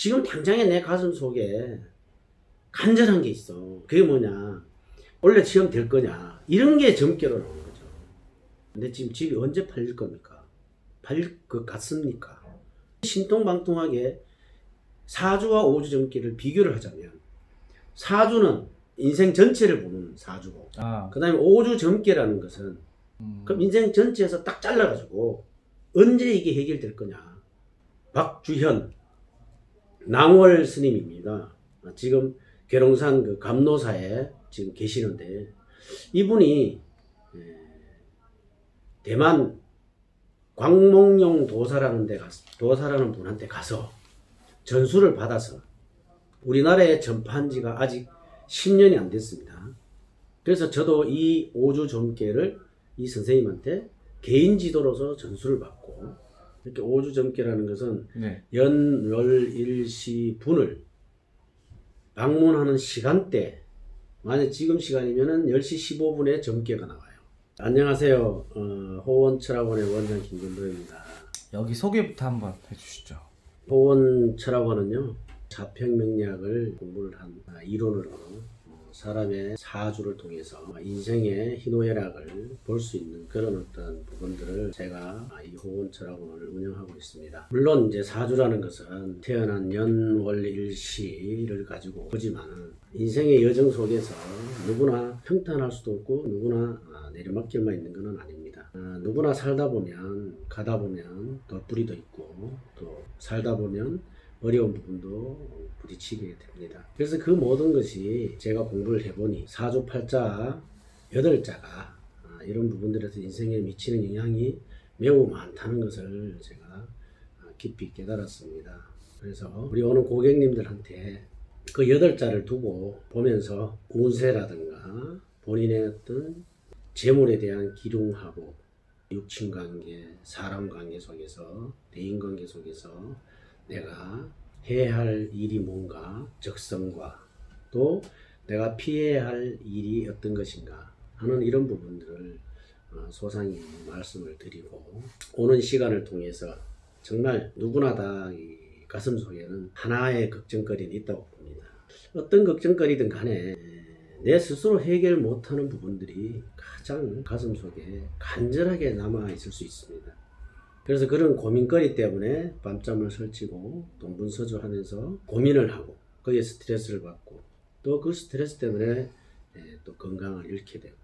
지금 당장에 내 가슴 속에 간절한 게 있어. 그게 뭐냐, 원래 시험 될 거냐, 이런 게 점괘로 나오는 거죠. 근데 지금 집이 언제 팔릴 겁니까? 팔릴 것 같습니까? 신통방통하게 사주와 오주 점괘를 비교를 하자면, 사주는 인생 전체를 보는 사주고, 그 다음에 오주 점괘라는 것은 그럼 인생 전체에서 딱 잘라가지고 언제 이게 해결될 거냐. 박주현 낭월 스님입니다. 지금 계룡산 그 감노사에 지금 계시는데, 이분이 대만 광몽룡 도사라는 도사라는 분한테 가서 전수를 받아서 우리나라에 전파한 지가 아직 10년이 안 됐습니다. 그래서 저도 이 오주 점괘를 이 선생님한테 개인 지도로서 전수를 받고, 이렇게 오주 점괘라는 것은 연, 월, 일, 시, 분을 방문하는 시간대, 만약 지금 시간이면은 10시 15분에 점괘가 나와요. 안녕하세요. 호원철학원의 원장 김근도입니다. 여기 소개부터 한번 해주시죠. 호원철학원은요, 자평명리학을 공부를 한 이론으로 사람의 사주를 통해서 인생의 희노애락을 볼 수 있는 그런 어떤 부분들을 제가 이 호원철학원을 운영하고 있습니다. 물론 이제 사주라는 것은 태어난 연, 월, 일, 시를 가지고 보지만, 인생의 여정 속에서 누구나 평탄할 수도 없고 누구나 내리막길만 있는 것은 아닙니다. 누구나 살다 보면, 가다 보면 덧부리도 있고, 또 살다 보면 어려운 부분도 부딪히게 됩니다. 그래서 그 모든 것이 제가 공부를 해보니 사주팔자 8자가 이런 부분들에서 인생에 미치는 영향이 매우 많다는 것을 제가 깊이 깨달았습니다. 그래서 우리 오는 고객님들한테 그 8자를 두고 보면서 운세라든가 본인의 어떤 재물에 대한 기둥하고 육친관계, 사람관계 속에서, 대인관계 속에서 내가 해야 할 일이 뭔가, 적성과 또 내가 피해야 할 일이 어떤 것인가 하는 이런 부분들을 소상히 말씀을 드리고, 오는 시간을 통해서 정말 누구나 다 이 가슴 속에는 하나의 걱정거리는 있다고 봅니다. 어떤 걱정거리든 간에 내 스스로 해결 못하는 부분들이 가장 가슴 속에 간절하게 남아 있을 수 있습니다. 그래서 그런 고민거리 때문에 밤잠을 설치고 동분서주하면서 고민을 하고 거기에 스트레스를 받고, 또 그 스트레스 때문에 또 건강을 잃게 되고,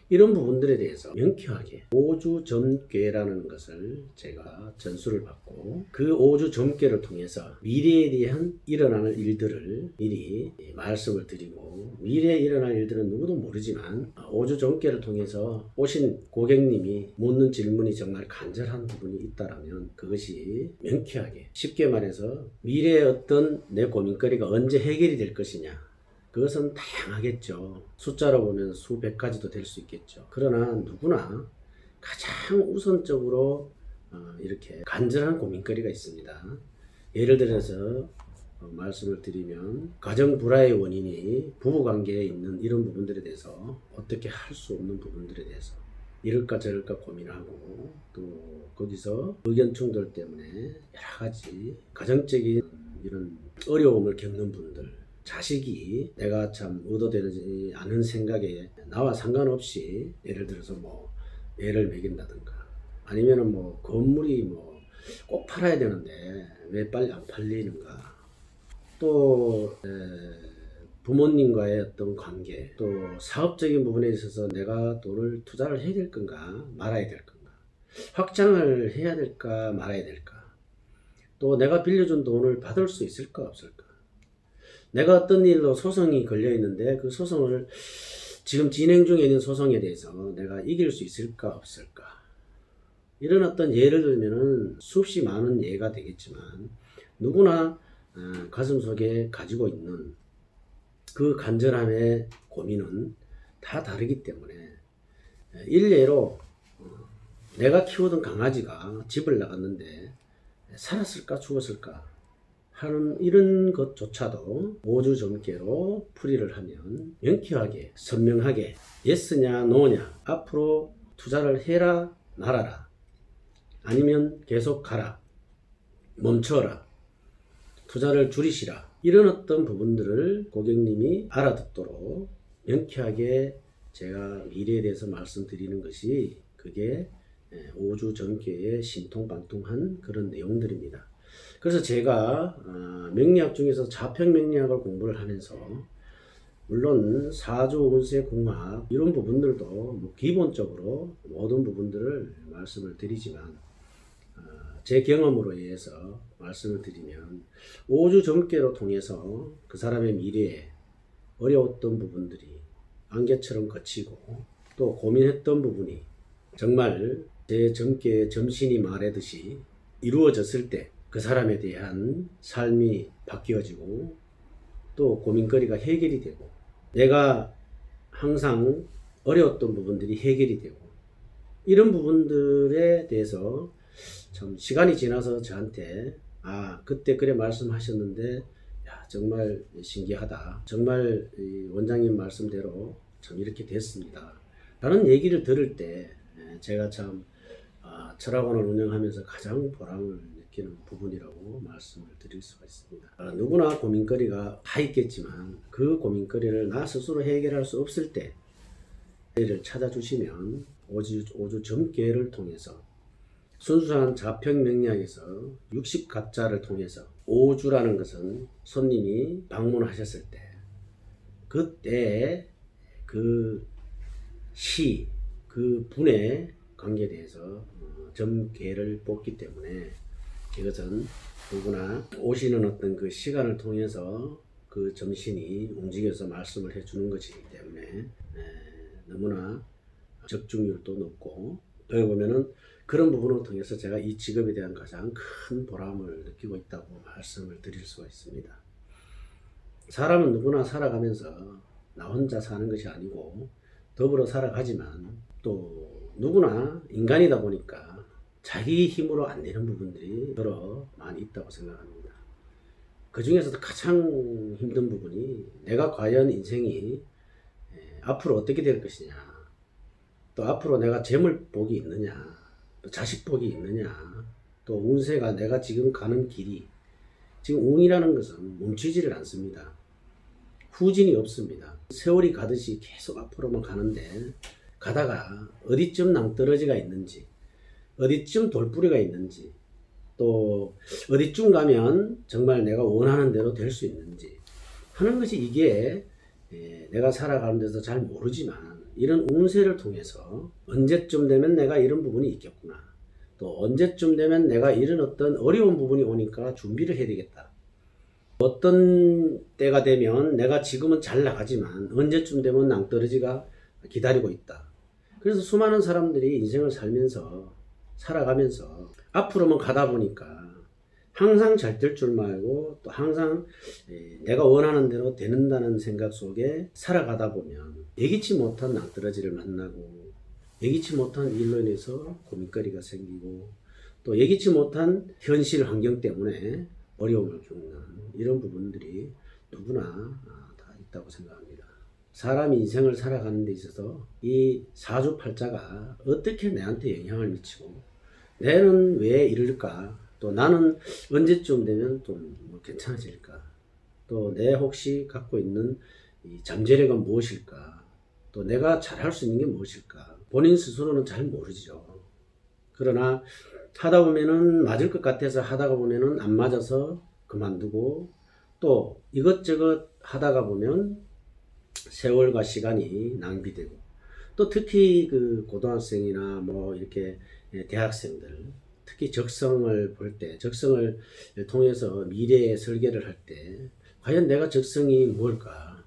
이런 부분들에 대해서 명쾌하게 오주 점괘라는 것을 제가 전수를 받고, 그 오주 점괘를 통해서 미래에 대한 일어나는 일들을 미리 말씀을 드리고, 미래에 일어날 일들은 누구도 모르지만 오주 점괘를 통해서 오신 고객님이 묻는 질문이 정말 간절한 부분이 있다라면 그것이 명쾌하게, 쉽게 말해서 미래의 어떤 내 고민거리가 언제 해결이 될 것이냐, 그것은 다양하겠죠. 숫자로 보면 수백 가지도 될 수 있겠죠. 그러나 누구나 가장 우선적으로 이렇게 간절한 고민거리가 있습니다. 예를 들어서 말씀을 드리면, 가정 불화의 원인이 부부관계에 있는 이런 부분들에 대해서 어떻게 할 수 없는 부분들에 대해서 이럴까 저럴까 고민하고, 또 거기서 의견 충돌 때문에 여러 가지 가정적인 이런 어려움을 겪는 분들, 자식이 내가 참 의도되지 않은 생각에 나와 상관없이 예를 들어서 뭐 애를 먹인다든가, 아니면은 뭐 건물이 뭐 꼭 팔아야 되는데 왜 빨리 안 팔리는가, 또 부모님과의 어떤 관계, 또 사업적인 부분에 있어서 내가 돈을 투자를 해야 될 건가 말아야 될 건가, 확장을 해야 될까 말아야 될까, 또 내가 빌려준 돈을 받을 수 있을까 없을까, 내가 어떤 일로 소송이 걸려 있는데 그 소송을 지금 진행 중에 있는 소송에 대해서 내가 이길 수 있을까 없을까, 이런 어떤 예를 들면은 수없이 많은 예가 되겠지만, 누구나 가슴 속에 가지고 있는 그 간절함의 고민은 다 다르기 때문에, 일례로 내가 키우던 강아지가 집을 나갔는데 살았을까 죽었을까 하는 이런 것조차도 오주 점괘로 풀이를 하면 명쾌하게 선명하게 예스냐 노냐, 앞으로 투자를 해라 말아라, 아니면 계속 가라, 멈춰라, 투자를 줄이시라. 이런 어떤 부분들을 고객님이 알아듣도록 명쾌하게 제가 미래에 대해서 말씀드리는 것이 그게 오주 전개의 신통방통한 그런 내용들입니다. 그래서 제가 명리학 중에서 자평 명리학을 공부를 하면서 물론 사주 운세 궁합 이런 부분들도 뭐 기본적으로 모든 부분들을 말씀을 드리지만 제 경험으로 의해서 말씀을 드리면 오주 점괘로 통해서 그 사람의 미래에 어려웠던 부분들이 안개처럼 거치고 또 고민했던 부분이 정말 제 점괘의 점신이 말하듯이 이루어졌을 때 그 사람에 대한 삶이 바뀌어지고 또 고민거리가 해결이 되고 내가 항상 어려웠던 부분들이 해결이 되고 이런 부분들에 대해서 참 시간이 지나서 저한테 그때 그래 말씀하셨는데 정말 신기하다. 정말 원장님 말씀대로 참 이렇게 됐습니다. 라는 얘기를 들을 때 제가 참 철학원을 운영하면서 가장 보람을 느끼는 부분이라고 말씀을 드릴 수가 있습니다. 누구나 고민거리가 다 있겠지만 그 고민거리를 나 스스로 해결할 수 없을 때 를 찾아주시면 오주 점괘를 통해서 순수한 자평 명리학에서 60가짜를 통해서 오주라는 것은 손님이 방문하셨을 때 그때 그 시, 그 분의 관계에 대해서 점괘를 뽑기 때문에 이것은 누구나 오시는 어떤 그 시간을 통해서 그 점신이 움직여서 말씀을 해주는 것이기 때문에 너무나 적중률도 높고 여기 보면은 그런 부분을 통해서 제가 이 직업에 대한 가장 큰 보람을 느끼고 있다고 말씀을 드릴 수가 있습니다. 사람은 누구나 살아가면서 나 혼자 사는 것이 아니고 더불어 살아가지만 또 누구나 인간이다 보니까 자기 힘으로 안 되는 부분들이 여러 많이 있다고 생각합니다. 그 중에서도 가장 힘든 부분이 내가 과연 인생이 앞으로 어떻게 될 것이냐, 또 앞으로 내가 재물복이 있느냐, 또 자식복이 있느냐, 또 운세가 내가 지금 가는 길이, 지금 운이라는 것은 멈추지를 않습니다. 후진이 없습니다. 세월이 가듯이 계속 앞으로만 가는데 가다가 어디쯤 낭떠러지가 있는지, 어디쯤 돌부리가 있는지, 또 어디쯤 가면 정말 내가 원하는 대로 될 수 있는지 하는 것이 이게 내가 살아가는 데서 잘 모르지만 이런 운세를 통해서 언제쯤 되면 내가 이런 부분이 있겠구나, 또 언제쯤 되면 내가 이런 어떤 어려운 부분이 오니까 준비를 해야 되겠다, 어떤 때가 되면 내가 지금은 잘 나가지만 언제쯤 되면 낭떠러지가 기다리고 있다. 그래서 수많은 사람들이 인생을 살아가면서 앞으로만 가다 보니까 항상 잘 될 줄 말고 또 항상 내가 원하는 대로 되는다는 생각 속에 살아가다 보면 예기치 못한 낭떠러지를 만나고 예기치 못한 일로 인해서 고민거리가 생기고 또 예기치 못한 현실 환경 때문에 어려움을 겪는 이런 부분들이 누구나 다 있다고 생각합니다. 사람이 인생을 살아가는 데 있어서 이 사주팔자가 어떻게 내한테 영향을 미치고 내는 왜 이럴까, 또 나는 언제쯤 되면 좀 뭐 괜찮아질까, 또 내 혹시 갖고 있는 이 잠재력은 무엇일까, 또 내가 잘할 수 있는 게 무엇일까, 본인 스스로는 잘 모르죠. 그러나 하다 보면은 맞을 것 같아서 하다가 보면은 안 맞아서 그만두고 또 이것저것 하다가 보면 세월과 시간이 낭비되고 또 특히 그 고등학생이나 뭐 이렇게 대학생들 특히 적성을 볼 때, 적성을 통해서 미래의 설계를 할 때 과연 내가 적성이 뭘까,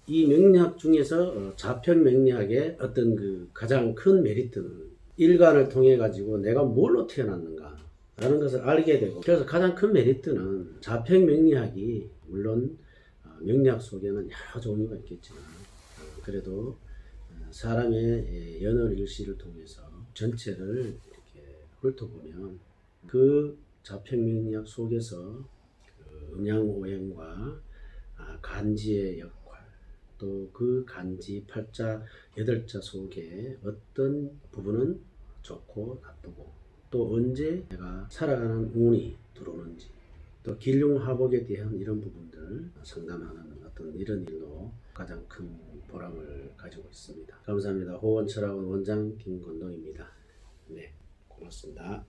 이 명리학 중에서 자평 명리학의 어떤 그 가장 큰 메리트는 일간을 통해 가지고 내가 뭘로 태어났는가 라는 것을 알게 되고, 그래서 가장 큰 메리트는 자평 명리학이 물론 명리학 속에는 여러 종류가 있겠지만 그래도 사람의 연월일시를 통해서 전체를 이렇게 훑어보면 그 자평 명리학 속에서 그 음양오행과 간지의 역할, 또 그 간지 팔자 8자 속에 어떤 부분은 좋고 나쁘고 또 언제 내가 살아가는 운이 들어오는지, 또 길흉화복에 대한 이런 부분들 상담하는 어떤 이런 일로 가장 큰 보람을 가지고 있습니다. 감사합니다. 호원철학원 원장 김건동입니다. 네, 고맙습니다.